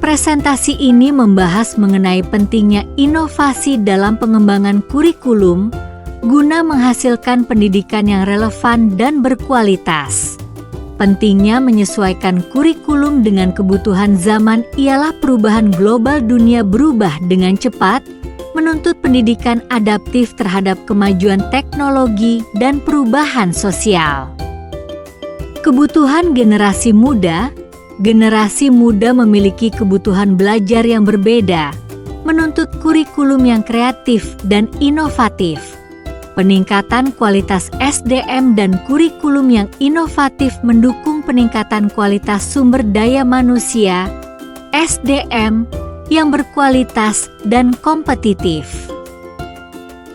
Presentasi ini membahas mengenai pentingnya inovasi dalam pengembangan kurikulum guna menghasilkan pendidikan yang relevan dan berkualitas. Pentingnya menyesuaikan kurikulum dengan kebutuhan zaman ialah perubahan global dunia berubah dengan cepat, menuntut pendidikan adaptif terhadap kemajuan teknologi dan perubahan sosial. Kebutuhan generasi muda memiliki kebutuhan belajar yang berbeda, menuntut kurikulum yang kreatif dan inovatif. Peningkatan kualitas SDM dan kurikulum yang inovatif mendukung peningkatan kualitas sumber daya manusia, SDM, yang berkualitas dan kompetitif.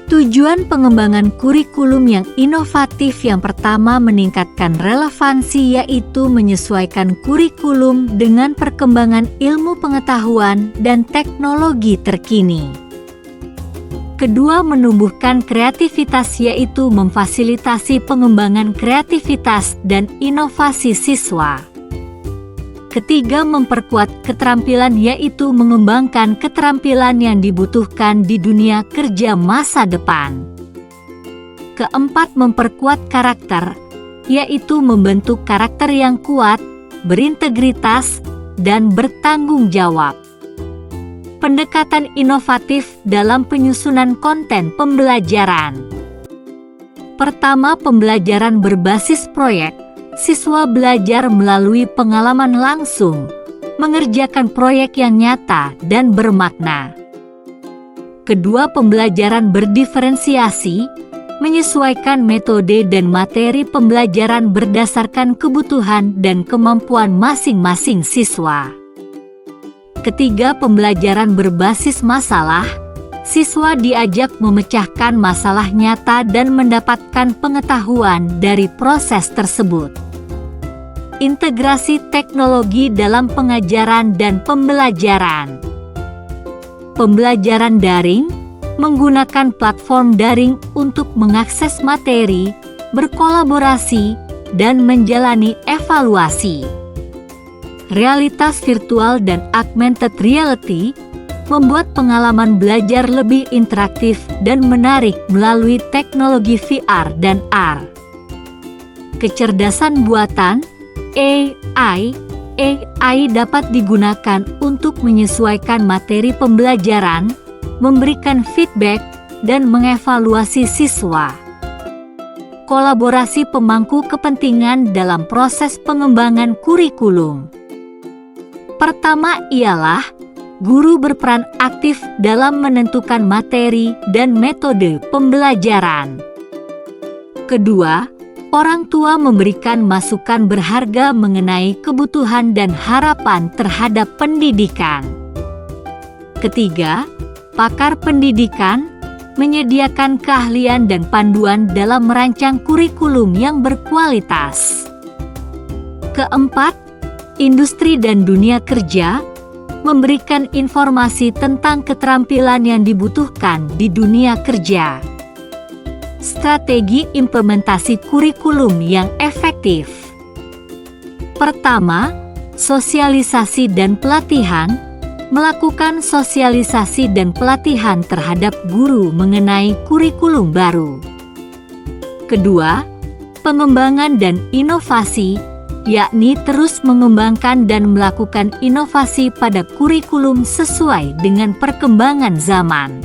Tujuan pengembangan kurikulum yang inovatif yang pertama meningkatkan relevansi, yaitu menyesuaikan kurikulum dengan perkembangan ilmu pengetahuan dan teknologi terkini. Kedua, menumbuhkan kreativitas, yaitu memfasilitasi pengembangan kreativitas dan inovasi siswa. Ketiga, memperkuat keterampilan, yaitu mengembangkan keterampilan yang dibutuhkan di dunia kerja masa depan. Keempat, memperkuat karakter, yaitu membentuk karakter yang kuat, berintegritas, dan bertanggung jawab. Pendekatan inovatif dalam penyusunan konten pembelajaran. Pertama, pembelajaran berbasis proyek. Siswa belajar melalui pengalaman langsung, mengerjakan proyek yang nyata dan bermakna. Kedua, pembelajaran berdiferensiasi, menyesuaikan metode dan materi pembelajaran berdasarkan kebutuhan dan kemampuan masing-masing siswa. Ketiga, pembelajaran berbasis masalah. Siswa diajak memecahkan masalah nyata dan mendapatkan pengetahuan dari proses tersebut. Integrasi teknologi dalam pengajaran dan pembelajaran. Pembelajaran daring menggunakan platform daring untuk mengakses materi, berkolaborasi, dan menjalani evaluasi. Realitas virtual dan augmented reality membuat pengalaman belajar lebih interaktif dan menarik melalui teknologi VR dan AR. Kecerdasan buatan AI dapat digunakan untuk menyesuaikan materi pembelajaran, memberikan feedback, dan mengevaluasi siswa. Kolaborasi pemangku kepentingan dalam proses pengembangan kurikulum. Pertama ialah guru berperan aktif dalam menentukan materi dan metode pembelajaran. Kedua, orang tua memberikan masukan berharga mengenai kebutuhan dan harapan terhadap pendidikan. Ketiga, pakar pendidikan menyediakan keahlian dan panduan dalam merancang kurikulum yang berkualitas. Keempat, industri dan dunia kerja memberikan informasi tentang keterampilan yang dibutuhkan di dunia kerja. Strategi implementasi kurikulum yang efektif. Pertama, sosialisasi dan pelatihan. Melakukan sosialisasi dan pelatihan terhadap guru mengenai kurikulum baru. Kedua, pengembangan dan inovasi, yakni terus mengembangkan dan melakukan inovasi pada kurikulum sesuai dengan perkembangan zaman.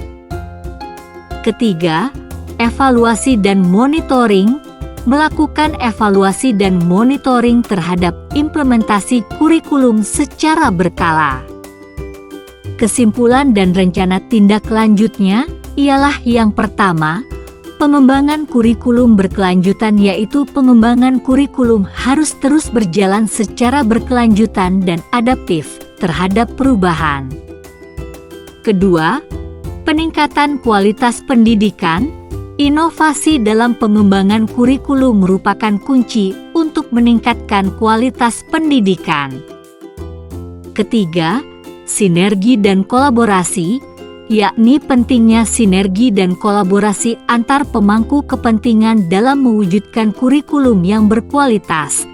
Ketiga, evaluasi dan monitoring, melakukan evaluasi dan monitoring terhadap implementasi kurikulum secara berkala. Kesimpulan dan rencana tindak lanjutnya ialah yang pertama, pengembangan kurikulum berkelanjutan, yaitu pengembangan kurikulum harus terus berjalan secara berkelanjutan dan adaptif terhadap perubahan. Kedua, peningkatan kualitas pendidikan. Inovasi dalam pengembangan kurikulum merupakan kunci untuk meningkatkan kualitas pendidikan. Ketiga, sinergi dan kolaborasi, yakni pentingnya sinergi dan kolaborasi antar pemangku kepentingan dalam mewujudkan kurikulum yang berkualitas,